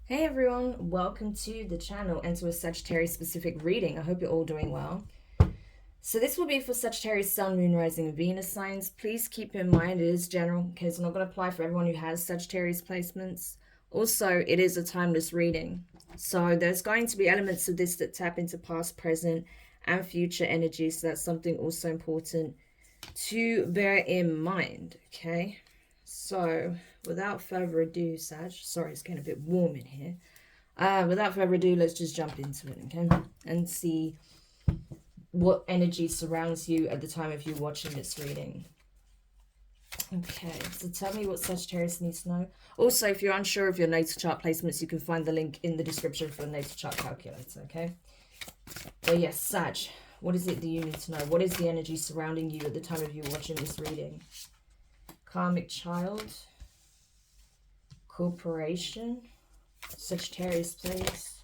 Hey everyone, welcome to the channel and to a Sagittarius specific reading. I hope you're all doing well. So this will be for Sagittarius Sun, Moon, Rising, and Venus signs. Please keep in mind it is general, okay? It's not going to apply for everyone who has Sagittarius placements. Also, it is a timeless reading. So there's going to be elements of this that tap into past, present, and future energy. So that's something also important to bear in mind, okay? So without further ado, Sag, sorry, it's getting a bit warm in here. Without further ado, let's just jump into it, okay? And see what energy surrounds you at the time of you watching this reading. Okay, so tell me what Sagittarius needs to know. Also, if you're unsure of your natal chart placements, you can find the link in the description for the natal chart calculator, okay? But yes, Sag, what is it that you need to know? What is the energy surrounding you at the time of you watching this reading? Karmic child, corporation, Sagittarius place,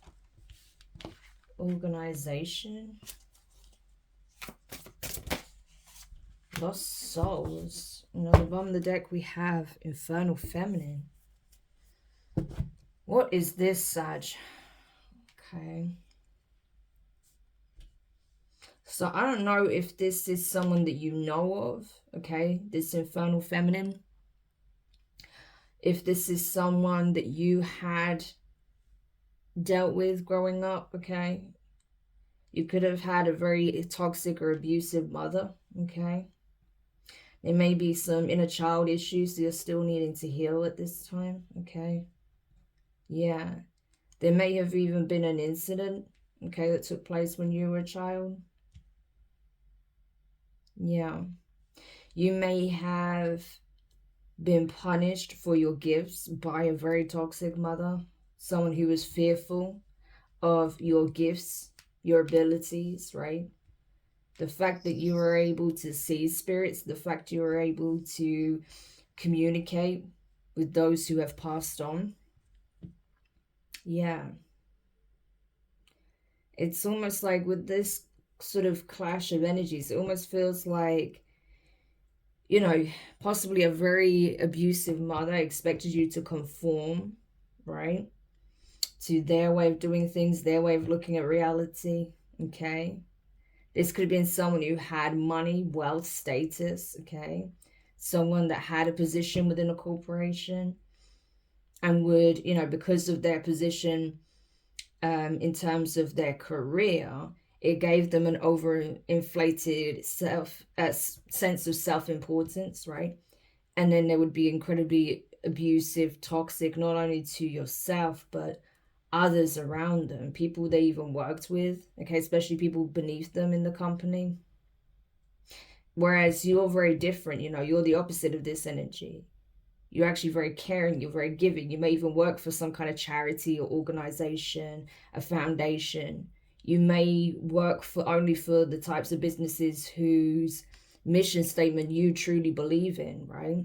organization, lost souls. You know, the bottom of the deck we have infernal feminine. What is this, Sag? Okay. So I don't know if this is someone that you know of, okay? This infernal feminine. If this is someone that you had dealt with growing up, okay? You could have had a very toxic or abusive mother, okay? There may be some inner child issues that you're still needing to heal at this time, okay? Yeah. There may have even been an incident, okay, that took place when you were a child. Yeah. You may have been punished for your gifts by a very toxic mother, someone who was fearful of your gifts, your abilities, right? The fact that you were able to see spirits, the fact you were able to communicate with those who have passed on. Yeah. It's almost like with this sort of clash of energies, it almost feels like, you know, possibly a very abusive mother expected you to conform, right, to their way of doing things, their way of looking at reality, okay? This could have been someone who had money, wealth, status, okay? Someone that had a position within a corporation and would, you know, because of their position in terms of their career, it gave them an overinflated sense of self-importance, right? And then they would be incredibly abusive, toxic, not only to yourself, but others around them, people they even worked with, okay, especially people beneath them in the company. Whereas you're very different, you know, you're the opposite of this energy. You're actually very caring, you're very giving. You may even work for some kind of charity or organization, a foundation. You may work for only for the types of businesses whose mission statement you truly believe in, right?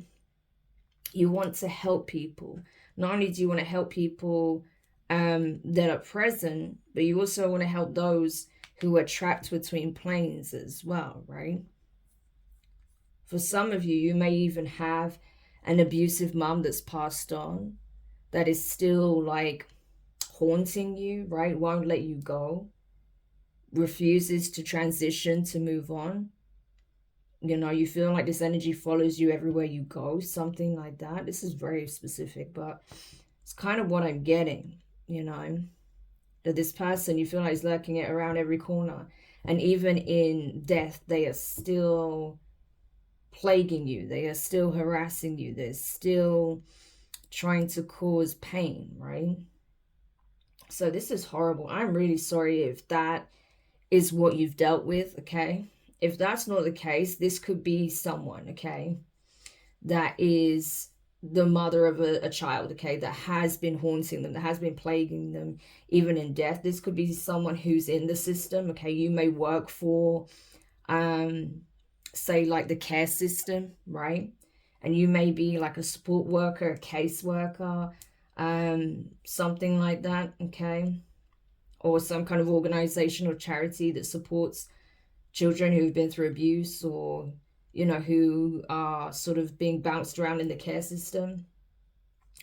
You want to help people. Not only do you want to help people that are present, but you also want to help those who are trapped between planes as well, right? For some of you, you may even have an abusive mom that's passed on that is still like haunting you, right? Won't let you go, refuses to transition, to move on. You know, you feel like this energy follows you everywhere you go, something like that. This is very specific, but it's kind of what I'm getting, you know, that this person, you feel like is lurking it around every corner. And even in death, they are still plaguing you. They are still harassing you. They're still trying to cause pain, right? So this is horrible. I'm really sorry if that is what you've dealt with, okay? If that's not the case, this could be someone, okay, that is the mother of a child, okay, that has been haunting them, that has been plaguing them even in death. This could be someone who's in the system, okay? You may work for say like the care system, right? And you may be like a support worker, a caseworker, something like that, okay? Or some kind of organization or charity that supports children who've been through abuse, or, you know, who are sort of being bounced around in the care system.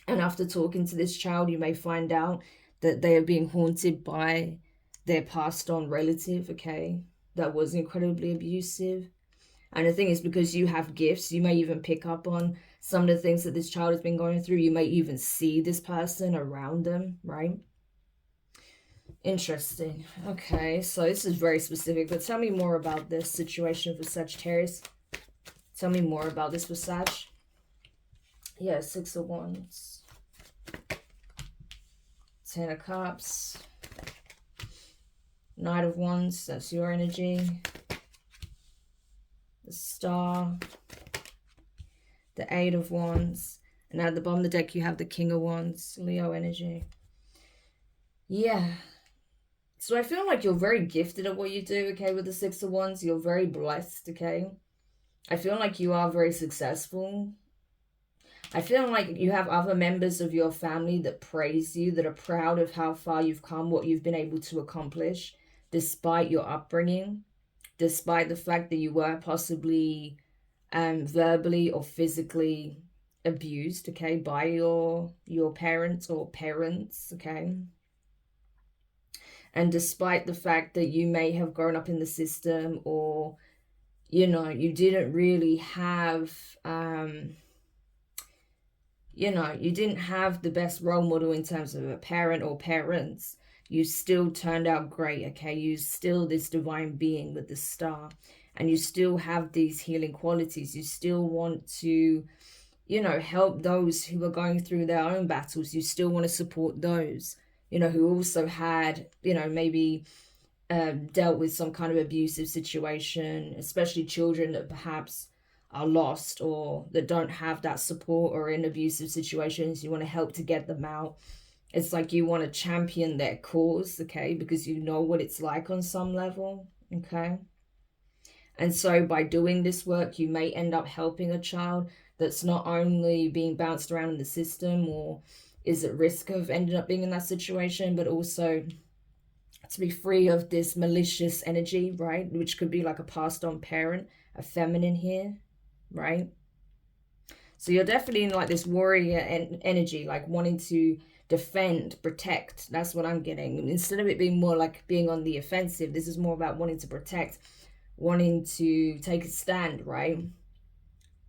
And after talking to this child, you may find out that they are being haunted by their passed on relative, okay, that was incredibly abusive. And the thing is, because you have gifts, you may even pick up on some of the things that this child has been going through. You may even see this person around them, right? Interesting. Okay, so this is very specific, but tell me more about this situation for Sagittarius. Tell me more about this for Sag. Yeah, 6 of Wands. 10 of Cups. Knight of Wands, that's your energy. The Star. The 8 of Wands. And at the bottom of the deck, you have the King of Wands, Leo energy. Yeah. So I feel like you're very gifted at what you do, okay, with the 6 of Wands. You're very blessed, okay? I feel like you are very successful. I feel like you have other members of your family that praise you, that are proud of how far you've come, what you've been able to accomplish, despite your upbringing, despite the fact that you were possibly verbally or physically abused, okay, by your parents or parents, okay? And despite the fact that you may have grown up in the system, or, you know, you didn't really have... you know, you didn't have the best role model in terms of a parent or parents, you still turned out great, okay? You still this divine being with the Star, and you still have these healing qualities. You still want to, you know, help those who are going through their own battles. You still want to support those, you know, who also had, you know, maybe dealt with some kind of abusive situation, especially children that perhaps are lost or that don't have that support or in abusive situations. You want to help to get them out. It's like you want to champion their cause, okay, because you know what it's like on some level, okay? And so by doing this work, you may end up helping a child that's not only being bounced around in the system or is at risk of ending up being in that situation, but also to be free of this malicious energy, right? Which could be like a passed on parent, a feminine here, right? So you're definitely in like this warrior energy, like wanting to defend, protect. That's what I'm getting. Instead of it being more like being on the offensive, this is more about wanting to protect, wanting to take a stand, right?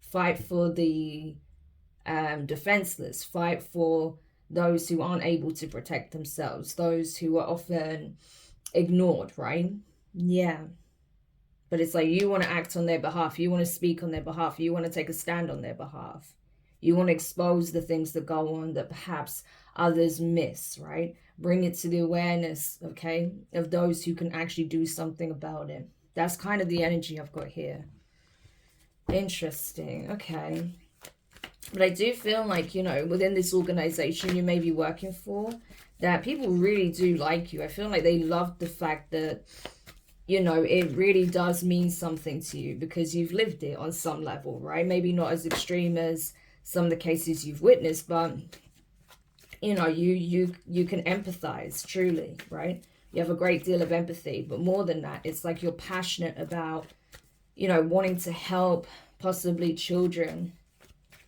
Fight for the defenseless, fight for those who aren't able to protect themselves, those who are often ignored, right? Yeah. But it's like you want to act on their behalf. You want to speak on their behalf. You want to take a stand on their behalf. You want to expose the things that go on that perhaps others miss, right? Bring it to the awareness, okay, of those who can actually do something about it. That's kind of the energy I've got here. Interesting. Okay. But I do feel like, you know, within this organization you may be working for, that people really do like you. I feel like they love the fact that, you know, it really does mean something to you because you've lived it on some level, right? Maybe not as extreme as some of the cases you've witnessed, but, you know, you can empathize truly, right? You have a great deal of empathy, but more than that, it's like you're passionate about, you know, wanting to help possibly children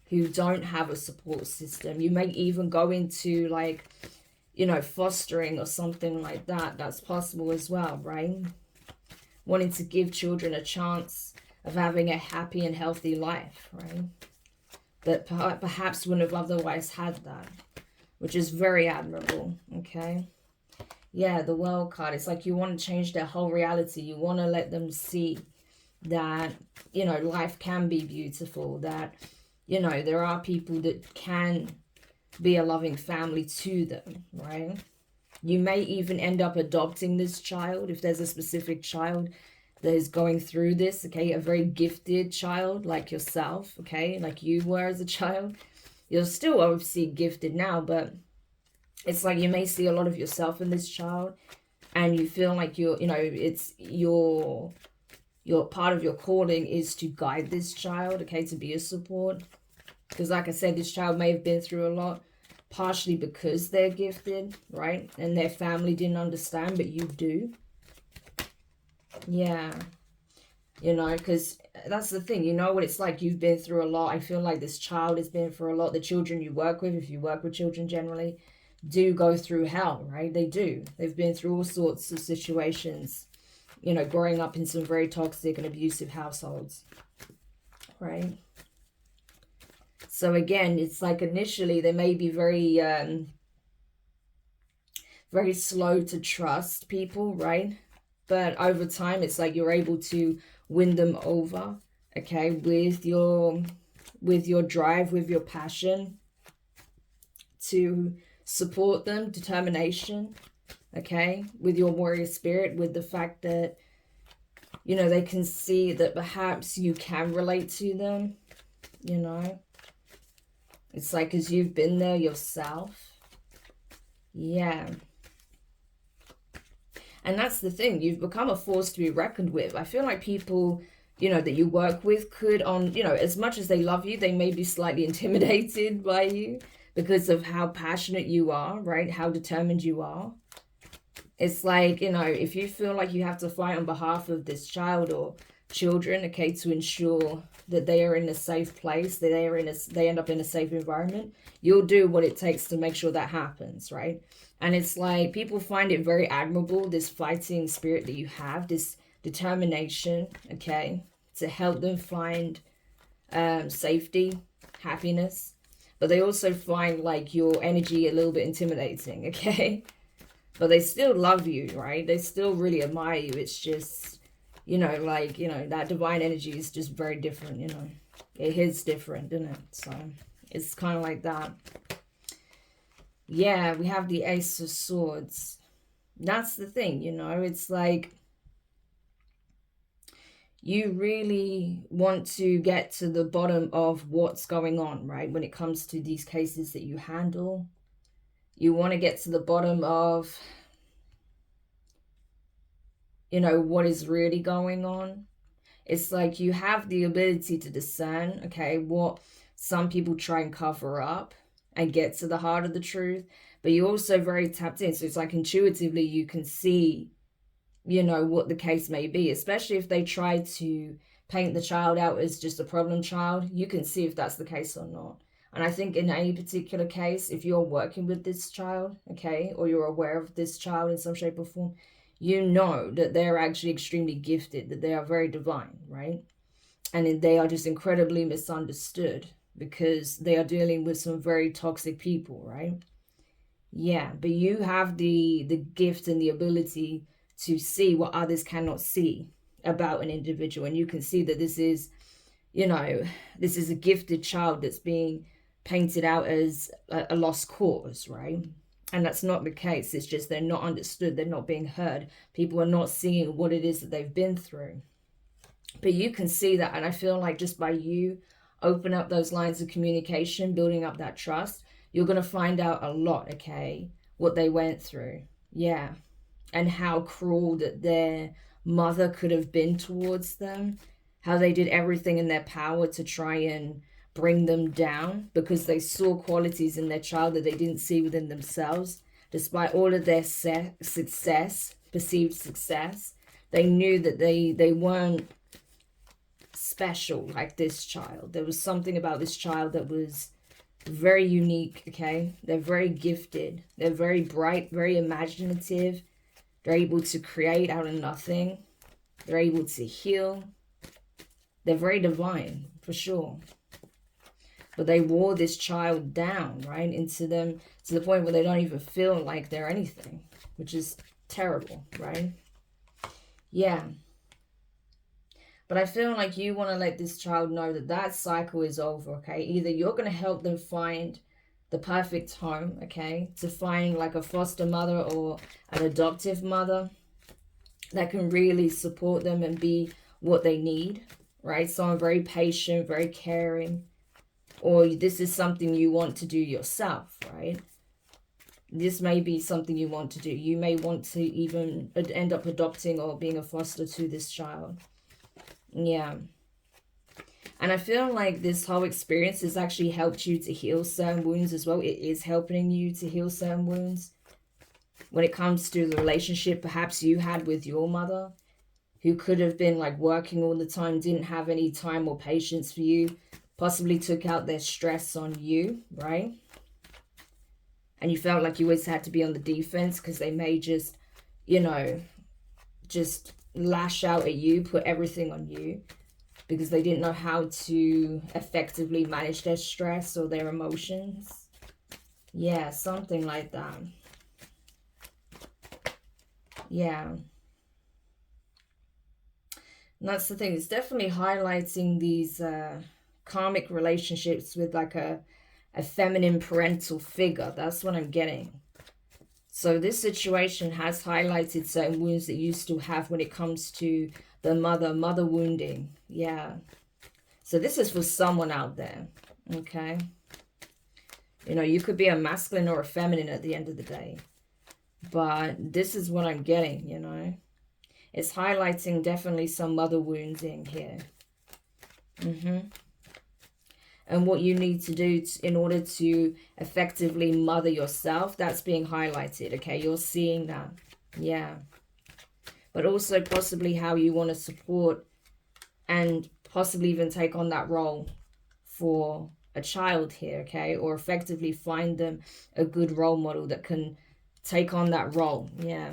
who don't have a support system. You may even go into like, you know, fostering or something like that. That's possible as well, right? Wanting to give children a chance of having a happy and healthy life, right? That perhaps wouldn't have otherwise had that, which is very admirable, okay? Yeah, the World card. It's like you want to change their whole reality. You want to let them see that, you know, life can be beautiful, that, you know, there are people that can be a loving family to them, right? You may even end up adopting this child if there's a specific child that is going through this, okay? A very gifted child like yourself, okay? Like you were as a child. You're still obviously gifted now, but it's like you may see a lot of yourself in this child and you feel like you're, you know, it's your part of your calling is to guide this child, okay? To be a support. Because like I said, this child may have been through a lot, partially because they're gifted, right? And their family didn't understand, but you do. Yeah. you know, because that's the thing, you know what it's like. You've been through a lot. I feel like this child has been through a lot. The children you work with, if you work with children generally, do go through hell, right? They do. They've been through all sorts of situations, you know, growing up in some very toxic and abusive households, right? So again, it's like initially they may be very slow to trust people, right? But over time, it's like you're able to win them over, okay, with your drive, with your passion to support them, determination, okay, with your warrior spirit, with the fact that, you know, they can see that perhaps you can relate to them, you know. It's like, because you've been there yourself. Yeah. And that's the thing, you've become a force to be reckoned with. I feel like people, you know, that you work with could, on, you know, as much as they love you, they may be slightly intimidated by you because of how passionate you are, right? How determined you are. It's like, you know, if you feel like you have to fight on behalf of this child or children, okay, to ensure that they are in a safe place, that they end up in a safe environment, you'll do what it takes to make sure that happens, right? And it's like people find it very admirable, this fighting spirit that you have, this determination, okay, to help them find safety, happiness. But they also find like your energy a little bit intimidating, okay? But they still love you, right? They still really admire you. It's just, you know, like, you know, that divine energy is just very different, you know. It is different, isn't it? So it's kind of like that. Yeah, we have the Ace of Swords. That's the thing, you know. It's like you really want to get to the bottom of what's going on, right? When it comes to these cases that you handle, you want to get to the bottom of, you know, what is really going on. It's like you have the ability to discern, okay, what some people try and cover up and get to the heart of the truth, but you're also very tapped in. So it's like intuitively you can see, you know, what the case may be, especially if they try to paint the child out as just a problem child. You can see if that's the case or not. And I think in any particular case, if you're working with this child, okay, or you're aware of this child in some shape or form, you know that they're actually extremely gifted, that they are very divine, right? And they are just incredibly misunderstood because they are dealing with some very toxic people, right? Yeah, but you have the gift and the ability to see what others cannot see about an individual. And you can see that this is, you know, this is a gifted child that's being painted out as a lost cause, right? And that's not the case. It's just they're not understood. They're not being heard. People are not seeing what it is that they've been through. But you can see that. And I feel like just by you open up those lines of communication, building up that trust, you're going to find out a lot, okay, what they went through. Yeah. And how cruel that their mother could have been towards them. How they did everything in their power to try and bring them down because they saw qualities in their child that they didn't see within themselves. Despite all of their success, perceived success, they knew that they weren't special like this child. There was something about this child that was very unique, okay? They're very gifted. They're very bright, very imaginative. They're able to create out of nothing. They're able to heal. They're very divine, for sure. But they wore this child down, right, into them to the point where they don't even feel like they're anything, which is terrible, right? Yeah. But I feel like you want to let this child know that that cycle is over, okay? Either you're going to help them find the perfect home, okay? To find like a foster mother or an adoptive mother that can really support them and be what they need, right? Someone very patient, very caring. Or this is something you want to do yourself, right? This may be something you want to do. You may want to even end up adopting or being a foster to this child. Yeah. And I feel like this whole experience has actually helped you to heal certain wounds as well. It is helping you to heal certain wounds. When it comes to the relationship perhaps you had with your mother, who could have been like working all the time, didn't have any time or patience for you, possibly took out their stress on you, right? And you felt like you always had to be on the defense because they may just, you know, just lash out at you, put everything on you, because they didn't know how to effectively manage their stress or their emotions. Yeah, something like that. Yeah. And that's the thing. It's definitely highlighting these karmic relationships with like a feminine parental figure. That's what I'm getting. So this situation has highlighted certain wounds that you still have when it comes to the mother wounding. Yeah. So this is for someone out there. Okay. You know, you could be a masculine or a feminine at the end of the day. But this is what I'm getting, you know. It's highlighting definitely some mother wounding here. And what you need to do in order to effectively mother yourself, that's being highlighted, okay? You're seeing that, yeah. But also possibly how you want to support and possibly even take on that role for a child here, okay? Or effectively find them a good role model that can take on that role, yeah.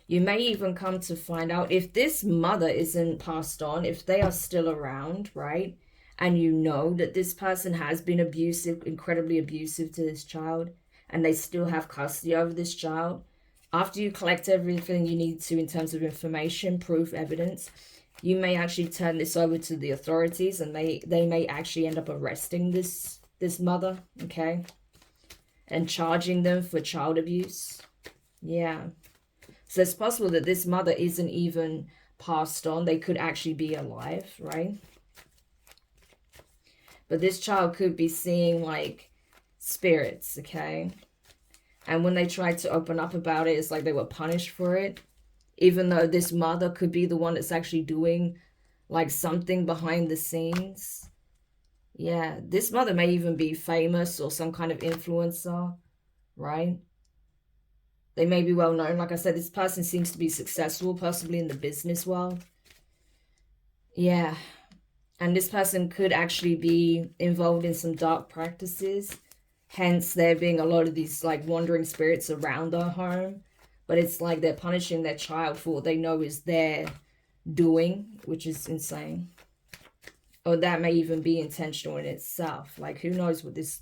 You may even come to find out if this mother isn't passed on, if they are still around, right? And you know that this person has been abusive, incredibly abusive to this child, and they still have custody over this child. After you collect everything you need to in terms of information, proof, evidence, you may actually turn this over to the authorities, and they may actually end up arresting this mother, okay? And charging them for child abuse. Yeah. So it's possible that this mother isn't even passed on. They could actually be alive, right? But this child could be seeing like spirits, okay? And when they tried to open up about it, it's like they were punished for it. Even though this mother could be the one that's actually doing like something behind the scenes. Yeah, this mother may even be famous or some kind of influencer, right? They may be well known. Like I said, this person seems to be successful, possibly in the business world. Yeah. And this person could actually be involved in some dark practices. Hence, there being a lot of these like wandering spirits around their home. But it's like they're punishing their child for what they know is their doing, which is insane. Or that may even be intentional in itself. Like, who knows what this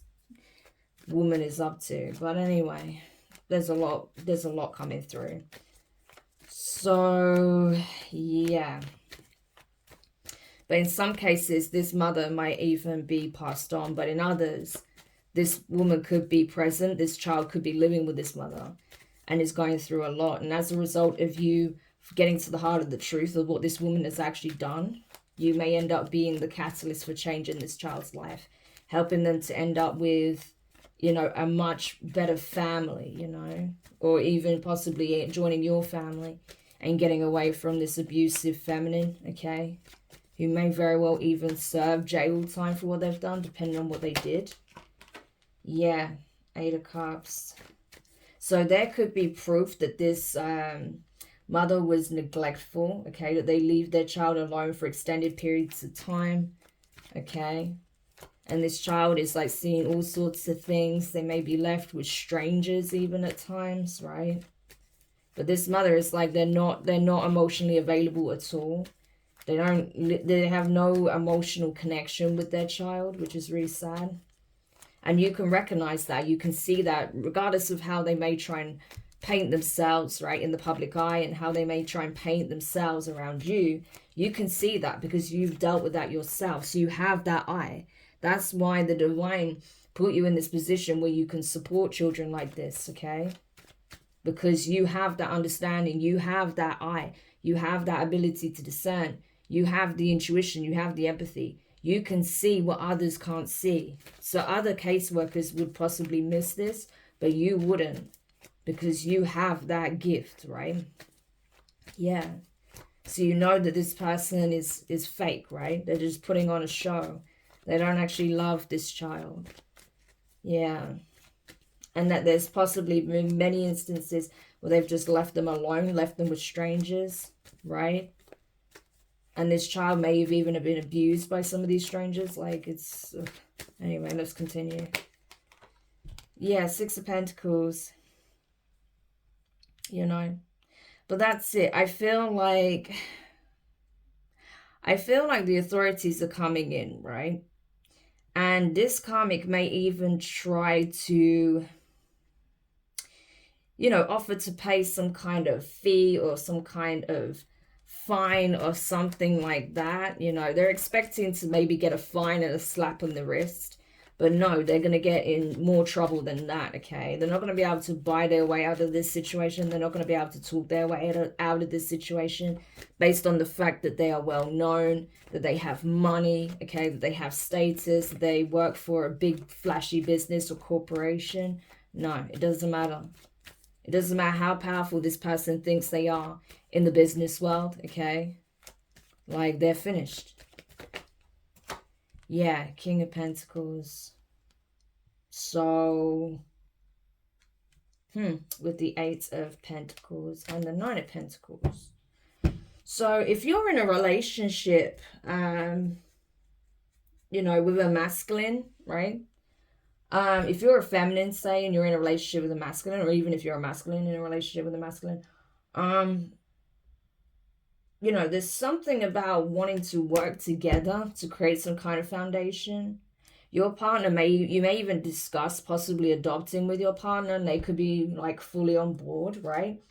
woman is up to. But anyway, there's a lot coming through. So, yeah. But in some cases, this mother might even be passed on. But in others, this woman could be present. This child could be living with this mother and is going through a lot. And as a result of you getting to the heart of the truth of what this woman has actually done, you may end up being the catalyst for change in this child's life, helping them to end up with, you know, a much better family, you know, or even possibly joining your family and getting away from this abusive feminine, okay, who may very well even serve jail time for what they've done, depending on what they did. Yeah, 8 of Cups. So there could be proof that this mother was neglectful, okay, that they leave their child alone for extended periods of time, okay. And this child is like seeing all sorts of things. They may be left with strangers even at times, right? But this mother is like they're not emotionally available at all. They have no emotional connection with their child, which is really sad. And you can recognize that. You can see that regardless of how they may try and paint themselves, right, in the public eye, and how they may try and paint themselves around you. You can see that because you've dealt with that yourself. So you have that eye. That's why the divine put you in this position where you can support children like this, okay? Because you have that understanding. You have that eye. You have that ability to discern. You have the intuition. You have the empathy. You can see what others can't see. So other caseworkers would possibly miss this, but you wouldn't, because you have that gift, right? Yeah. So you know that this person is fake, right? They're just putting on a show. They don't actually love this child. Yeah. And that there's possibly been many instances or they've just left them alone, left them with strangers, right? And this child may have even been abused by some of these strangers. Like, it's... Ugh. Anyway, let's continue. Yeah, Six of Pentacles. You know. But that's it. I feel like the authorities are coming in, right? And this karmic may even try to, you know, offer to pay some kind of fee or some kind of fine or something like that. You know, they're expecting to maybe get a fine and a slap on the wrist. But no, they're going to get in more trouble than that, okay? They're not going to be able to buy their way out of this situation. They're not going to be able to talk their way out of this situation based on the fact that they are well known, that they have money, okay, that they have status, that they work for a big flashy business or corporation. No, it doesn't matter. It doesn't matter how powerful this person thinks they are in the business world, okay? Like, they're finished. Yeah, King of Pentacles. So, with the Eight of Pentacles and the Nine of Pentacles. So, if you're in a relationship, you know, with a masculine, right? If you're a feminine, say, and you're in a relationship with a masculine, or even if you're a masculine in a relationship with a masculine, you know, there's something about wanting to work together to create some kind of foundation. Your partner you may even discuss possibly adopting with your partner, and they could be like fully on board, right?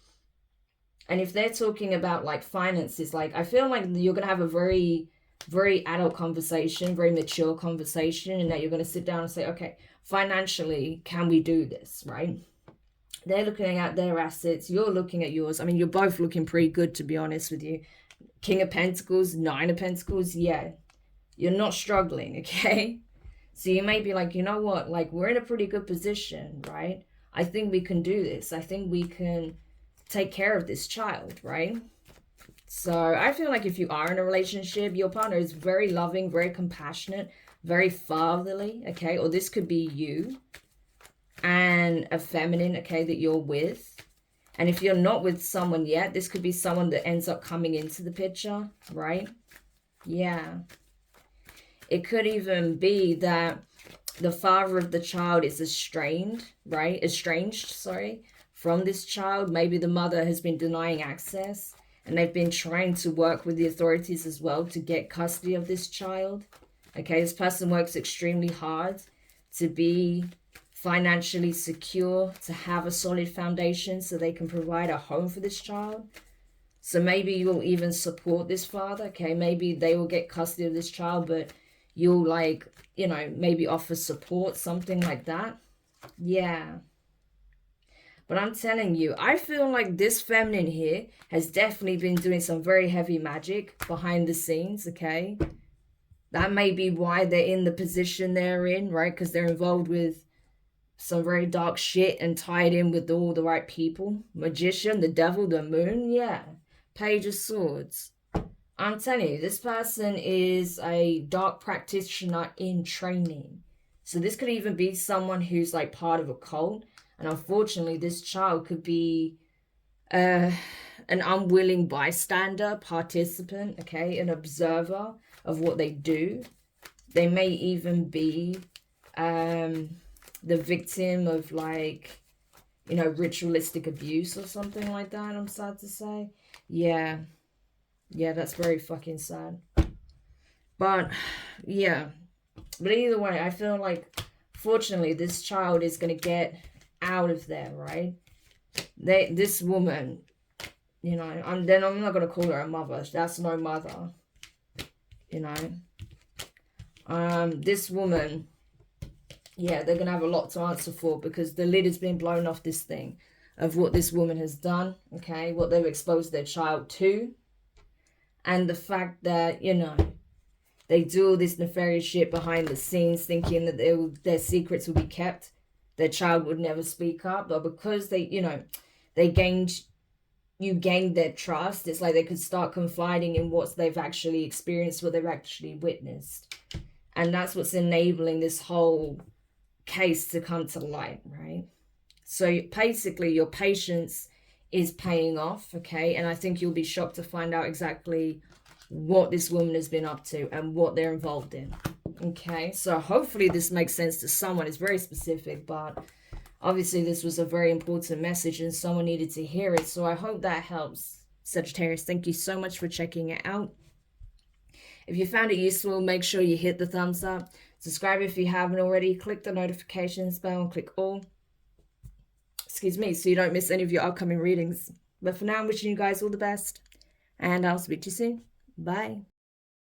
And if they're talking about like finances, like I feel like you're going to have a very, very adult conversation, very mature conversation, and that you're going to sit down and say, okay, financially, can we do this, right? They're looking at their assets. You're looking at yours. I mean, you're both looking pretty good, to be honest with you. King of Pentacles, Nine of Pentacles. Yeah, you're not struggling, okay? So you may be like, you know what? Like, we're in a pretty good position, right? I think we can do this. I think we can take care of this child, right? So I feel like if you are in a relationship, your partner is very loving, very compassionate, very fatherly, okay? Or this could be you and a feminine, okay, that you're with. And if you're not with someone yet, this could be someone that ends up coming into the picture, right? Yeah. It could even be that the father of the child is estranged, right? Estranged, sorry, from this child. Maybe the mother has been denying access, and they've been trying to work with the authorities as well to get custody of this child. Okay, this person works extremely hard to be financially secure, to have a solid foundation so they can provide a home for this child. So maybe you'll even support this father, okay? Maybe they will get custody of this child, but you'll, like, you know, maybe offer support, something like that. Yeah. But I'm telling you, I feel like this feminine here has definitely been doing some very heavy magic behind the scenes, okay? That may be why they're in the position they're in, right? Because they're involved with some very dark shit and tied in with all the right people. Magician, the devil, the moon, yeah. Page of Swords. I'm telling you, this person is a dark practitioner in training. So this could even be someone who's like part of a cult. And unfortunately, this child could be an unwilling bystander, participant, okay, an observer of what they do. They may even be the victim of, like, you know, ritualistic abuse or something like that, I'm sad to say. Yeah. Yeah, that's very fucking sad. But, yeah. But either way, I feel like, fortunately, this child is going to get out of there, right? This woman, you know, I'm not going to call her a mother. That's no mother, you know. This woman, yeah, they're going to have a lot to answer for, because the lid has been blown off this thing of what this woman has done, okay, what they've exposed their child to. And the fact that, you know, they do all this nefarious shit behind the scenes, thinking that their secrets will be kept. Their child would never speak up. But because they, you know, you gained their trust, it's like they could start confiding in what they've actually experienced, what they've actually witnessed. And that's what's enabling this whole case to come to light, right? So basically, your patience is paying off, okay? And I think you'll be shocked to find out exactly what this woman has been up to and what they're involved in, okay? So hopefully this makes sense to someone. It's very specific, but obviously this was a very important message and someone needed to hear it. So I hope that helps, Sagittarius. Thank you so much for checking it out. If you found it useful, make sure you hit the thumbs up. Subscribe if you haven't already. Click the notifications bell and click all. Excuse me, so you don't miss any of your upcoming readings. But for now, I'm wishing you guys all the best. And I'll speak to you soon. Bye.